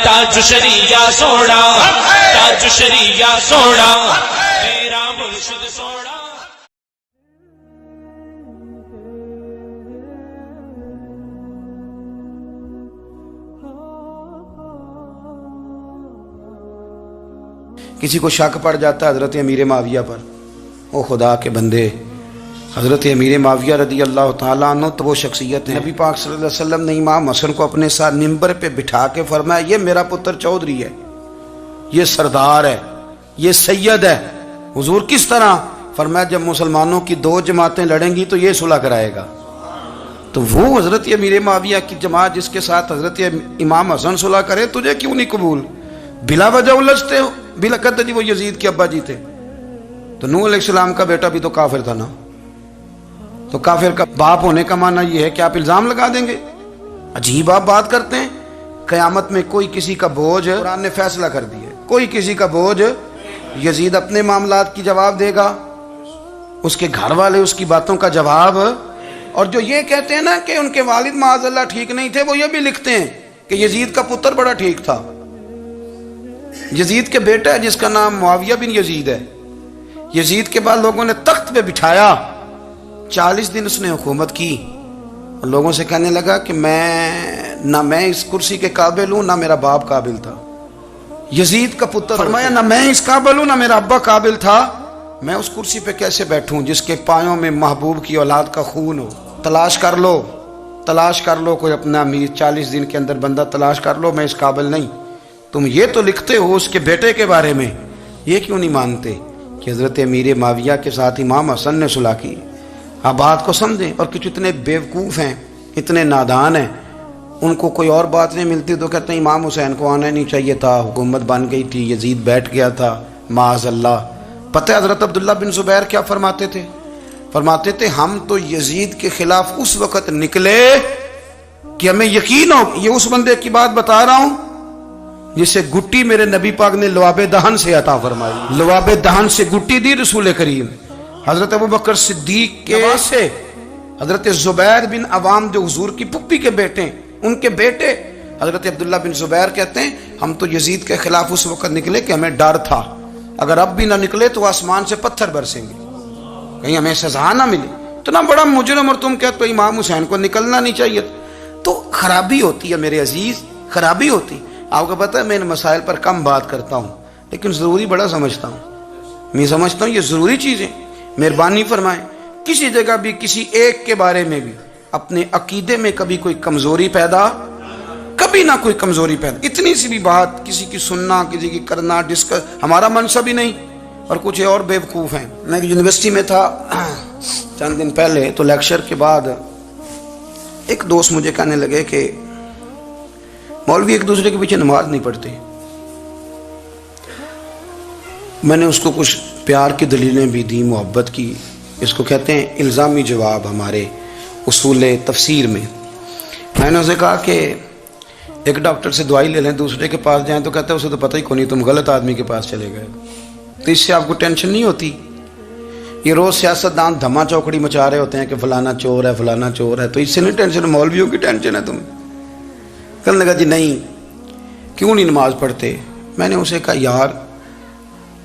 تاج شریعہ سوڑا، تاج شریعہ سوڑا، میرا مرشد سوڑا۔ کسی کو شک پڑ جاتا ہے حضرت امیر معاویہ پر، او خدا کے بندے، حضرت امیر معاویہ رضی اللہ تعالیٰ عنہ تو وہ شخصیت ہے، نبی پاک صلی اللہ علیہ وسلم نے امام حسن کو اپنے ساتھ منبر پہ بٹھا کے فرمایا یہ میرا پتر چودھری ہے، یہ سردار ہے، یہ سید ہے۔ حضور کس طرح؟ فرمایا جب مسلمانوں کی دو جماعتیں لڑیں گی تو یہ صلح کرائے گا۔ تو وہ حضرت امیر معاویہ کی جماعت جس کے ساتھ حضرت امام حسن صلح کرے، تجھے کیوں نہیں قبول؟ بلا وجہ الجھتے ہو؟ بلا کہتے جی وہ یزید کے ابا جی تھے، تو نوح علیہ السلام کا بیٹا بھی تو کافر تھا نا، تو کافر کا باپ ہونے کا معنی یہ ہے کہ آپ الزام لگا دیں گے؟ عجیب آپ بات کرتے ہیں۔ قیامت میں کوئی کسی کا بوجھ، قرآن نے فیصلہ کر دیا ہے، کوئی کسی کا بوجھ، یزید اپنے معاملات کی جواب دے گا، اس کے گھر والے اس کی باتوں کا جواب۔ اور جو یہ کہتے ہیں نا کہ ان کے والد معاذ اللہ ٹھیک نہیں تھے، وہ یہ بھی لکھتے ہیں کہ یزید کا پتر بڑا ٹھیک تھا۔ یزید کے بیٹا ہے جس کا نام معاویہ بن یزید ہے، یزید کے بعد لوگوں نے تخت پہ بٹھایا، 40 دن اس نے حکومت کی، اور لوگوں سے کہنے لگا کہ میں اس کرسی کے قابل ہوں، نہ میرا باپ قابل تھا۔ یزید کا پتر فرمایا نہ میں اس قابل ہوں، نہ میرا ابا قابل تھا، میں اس کرسی پہ کیسے بیٹھوں جس کے پایوں میں محبوب کی اولاد کا خون ہو؟ تلاش کر لو کوئی اپنا امیر، 40 دن کے اندر بندہ تلاش کر لو، میں اس قابل نہیں۔ تم یہ تو لکھتے ہو اس کے بیٹے کے بارے میں، یہ کیوں نہیں مانتے کہ حضرت امیر معاویہ کے ساتھ امام حسن نے صلح کی؟ آپ بات کو سمجھیں۔ اور کچھ اتنے بیوقوف ہیں، اتنے نادان ہیں، ان کو کوئی اور بات نہیں ملتی تو کہتے ہیں امام حسین کو آنا نہیں چاہیے تھا، حکومت بن گئی تھی، یزید بیٹھ گیا تھا، معاذ اللہ۔ پتہ ہے حضرت عبداللہ بن زبیر کیا فرماتے تھے؟ فرماتے تھے ہم تو یزید کے خلاف اس وقت نکلے کہ ہمیں یقین ہو، یہ اس بندے کی بات بتا رہا ہوں جسے گٹی میرے نبی پاک نے لواب دہن سے عطا فرمائی، لواب دہن سے گٹی دی رسول کریم۔ حضرت ابوبکر صدیق کے سے حضرت زبیر بن عوام جو حضور کی پھپھی کے بیٹے ہیں، ان کے بیٹے حضرت عبداللہ بن زبیر کہتے ہیں ہم تو یزید کے خلاف اس وقت نکلے کہ ہمیں ڈر تھا اگر اب بھی نہ نکلے تو آسمان سے پتھر برسیں گے، کہیں ہمیں سزا نہ ملے۔ اتنا بڑا مجرم اور تم کہتے ہو امام حسین کو نکلنا نہیں چاہیے۔ تو خرابی ہوتی ہے میرے عزیز، خرابی ہوتی۔ آپ کو پتہ ہے میں ان مسائل پر کم بات کرتا ہوں لیکن ضروری بڑا سمجھتا ہوں، میں سمجھتا ہوں یہ ضروری چیزیں۔ مہربانی فرمائیں کسی جگہ بھی کسی ایک کے بارے میں بھی اپنے عقیدے میں کبھی کوئی کمزوری پیدا، کبھی نہ کوئی کمزوری پیدا، اتنی سی بھی بات کسی کی سننا، کسی کی کرنا، ڈسکس، ہمارا منصب ہی نہیں۔ اور کچھ اور بیوقوف ہیں۔ میں یونیورسٹی میں تھا چند دن پہلے، تو لیکچر کے بعد ایک دوست مجھے کہنے لگے کہ مولوی ایک دوسرے کے پیچھے نماز نہیں پڑھتے۔ میں نے اس کو کچھ پیار کی دلیلیں بھی دی، محبت کی، اس کو کہتے ہیں الزامی جواب ہمارے اصول تفسیر میں۔ میں نے اسے کہا کہ ایک ڈاکٹر سے دوائی لے لیں، دوسرے کے پاس جائیں تو کہتا ہے اسے تو پتہ ہی کو نہیں، تم غلط آدمی کے پاس چلے گئے۔ تو اس سے آپ کو ٹینشن نہیں ہوتی؟ یہ روز سیاستدان دھما چوکڑی مچا رہے ہوتے ہیں کہ فلانا چور ہے، فلانا چور ہے، تو اس سے نہیں ٹینشن، مولویوں کی ٹینشن ہے تمہیں۔ کہنے لگا جی نہیں، کیوں نہیں نماز پڑھتے؟ میں نے اسے کہا یار،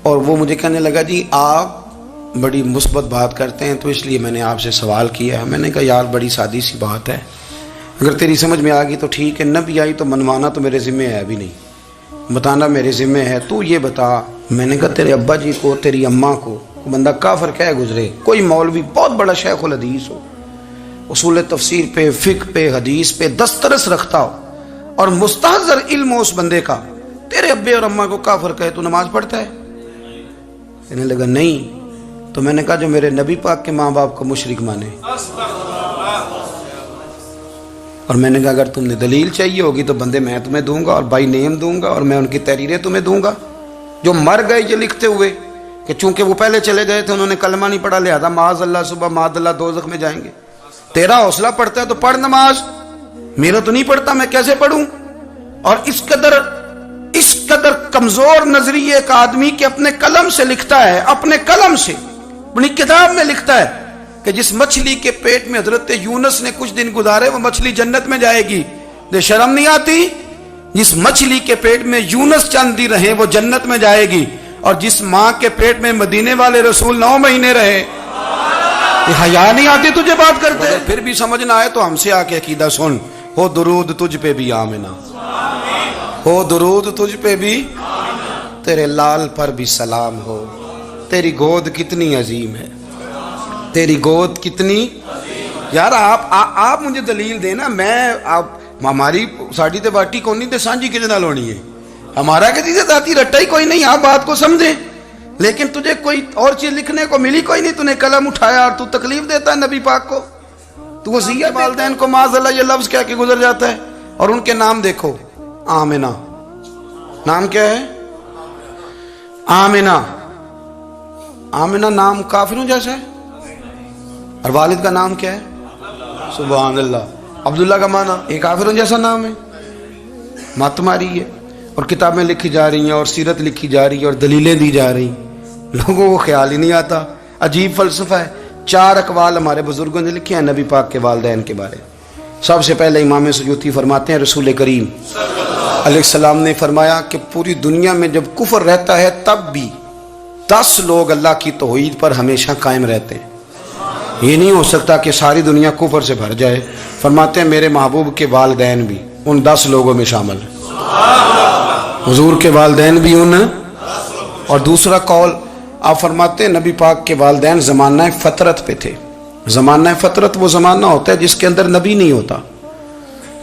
اور وہ مجھے کہنے لگا جی آپ بڑی مثبت بات کرتے ہیں تو اس لیے میں نے آپ سے سوال کیا ہے۔ میں نے کہا یار بڑی سادی سی بات ہے، اگر تیری سمجھ میں آ گئی تو ٹھیک ہے، نہ بھی آئی تو منوانا تو میرے ذمہ ہے بھی نہیں، بتانا میرے ذمہ ہے۔ تو یہ بتا، میں نے کہا تیرے ابا جی کو، تیری اماں کو بندہ کافر کہہ گزرے، کوئی مولوی بہت بڑا شیخ الحدیث ہو، اصول تفسیر پہ، فقہ پہ، حدیث پہ دسترس رکھتا ہو، اور مستحضر علم ہو اس بندے کا، تیرے ابے اور اماں کو کافر کہے تو نماز پڑھتا ہے؟ کہنے لگا نہیں۔ تو میں نے کہا جو میرے نبی پاک کے ماں باپ کو مشرک مانے، اور میں نے کہا اگر تم نے دلیل چاہیے ہوگی تو بندے میں تمہیں دوں گا، اور بائی نیم دوں گا، اور میں ان کی تحریریں تمہیں دوں گا جو مر گئے یہ لکھتے ہوئے کہ چونکہ وہ پہلے چلے گئے تھے، انہوں نے کلمہ نہیں پڑھا، لہذا معاذ اللہ صبح معاذ اللہ دوزخ میں جائیں گے۔ تیرا حوصلہ پڑھتا ہے تو پڑھ نماز، میرا تو نہیں پڑھتا، میں کیسے پڑھوں؟ اور اس قدر کمزور نظریے ایک آدمی کہ اپنے قلم سے لکھتا ہے، اپنے قلم سے اپنی کتاب میں لکھتا ہے کہ جس مچھلی کے پیٹ میں حضرت یونس نے کچھ دن گزارے وہ مچھلی جنت میں جائے گی۔ دے شرم نہیں آتی؟ جس مچھلی کے پیٹ میں یونس چند دن رہے وہ جنت میں جائے گی، اور جس ماں کے پیٹ میں مدینے والے رسول 9 مہینے رہے۔ یہ حیا نہیں آتی تجھے بات کرتے؟ اگر پھر بھی سمجھنا ہے تو ہم سے آ کے عقیدہ سن۔ ہو درود تجھ پہ بھی آمنہ، ہو درود تجھ پہ بھی، تیرے لال پر بھی سلام ہو۔ تیری گود کتنی عظیم ہے، تیری گود کتنی۔ یار آپ مجھے دلیل دینا، میں ہماری ساڑی تے باٹی کون نہیں تے سانجی کدے نال ہونی ہے، ہمارا کسی سے ذاتی رٹا ہی کوئی نہیں۔ آپ بات کو سمجھے، لیکن تجھے کوئی اور چیز لکھنے کو ملی کوئی نہیں، تو نے قلم اٹھایا اور تو تکلیف دیتا ہے نبی پاک کو، تو وصیت والدین کو معاذ اللہ یہ لفظ کہہ کے گزر جاتا ہے۔ اور ان کے نام دیکھو، آمنہ، نام کیا ہے؟ آمنہ۔ آمنہ نام کافروں جیسا ہے، اور والد کا نام کیا ہے؟ سبحان اللہ۔ عبداللہ کا معنی ایک کافروں جیسا نام ہے، مت ماری ہے، اور کتابیں لکھی جا رہی ہیں اور سیرت لکھی جا رہی ہے اور دلیلیں دی جا رہی ہیں، لوگوں کو خیال ہی نہیں آتا۔ عجیب فلسفہ ہے۔ 4 اقوال ہمارے بزرگوں نے لکھے ہیں نبی پاک کے والدین کے بارے۔ سب سے پہلے امام سیوطی فرماتے ہیں رسول کریم علیہ السلام نے فرمایا کہ پوری دنیا میں جب کفر رہتا ہے تب بھی 10 لوگ اللہ کی توحید پر ہمیشہ قائم رہتے ہیں۔ یہ نہیں ہو سکتا کہ ساری دنیا کفر سے بھر جائے۔ فرماتے ہیں میرے محبوب کے والدین بھی ان 10 لوگوں میں شامل ہیں، حضور کے والدین بھی ان۔ اور دوسرا قول آپ فرماتے ہیں نبی پاک کے والدین زمانہ فطرت پہ تھے۔ زمانہ فطرت وہ زمانہ ہوتا ہے جس کے اندر نبی نہیں ہوتا،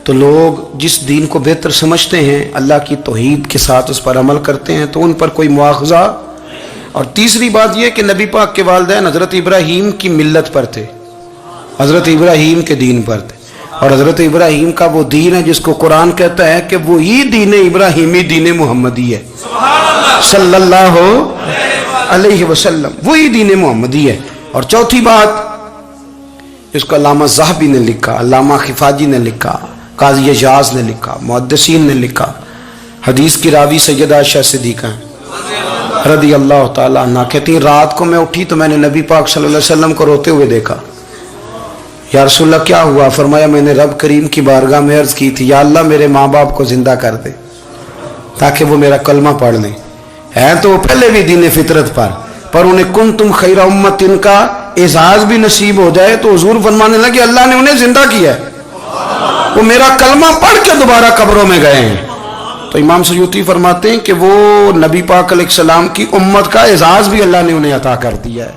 تو لوگ جس دین کو بہتر سمجھتے ہیں، اللہ کی توحید کے ساتھ اس پر عمل کرتے ہیں، تو ان پر کوئی مواخذہ۔ اور تیسری بات یہ کہ نبی پاک کے والدین حضرت ابراہیم کی ملت پر تھے، حضرت ابراہیم کے دین پر تھے، اور حضرت ابراہیم کا وہ دین ہے جس کو قرآن کہتا ہے کہ وہی دین ابراہیمی دین محمدی ہے صلی اللہ علیہ وسلم، وہی دین محمدی ہے۔ اور چوتھی بات اس کو علامہ ذہبی نے لکھا، علامہ خفاجی نے لکھا، قاضی اجاز نے لکھا، محدثین نے لکھا، حدیث کی راوی سیدہ عائشہ صدیقہ رضی اللہ تعالیٰ عنہ کہتی ہیں رات کو میں اٹھی تو میں نے نبی پاک صلی اللہ علیہ وسلم کو روتے ہوئے دیکھا۔ یا رسول اللہ کیا ہوا؟ فرمایا میں نے رب کریم کی بارگاہ میں عرض کی تھی یا اللہ میرے ماں باپ کو زندہ کر دے تاکہ وہ میرا کلمہ پڑھ لیں، ہیں تو وہ پہلے بھی دین فطرت پر انہیں کنتم خیر امت ان کا اعزاز بھی نصیب ہو جائے تو حضور فرمانے لگے اللہ نے انہیں زندہ کیا ہے، وہ میرا کلمہ پڑھ کے دوبارہ قبروں میں گئے ہیں۔ تو امام سیوطی فرماتے ہیں کہ وہ نبی پاک علیہ السلام کی امت کا اعزاز بھی اللہ نے انہیں عطا کر دیا ہے۔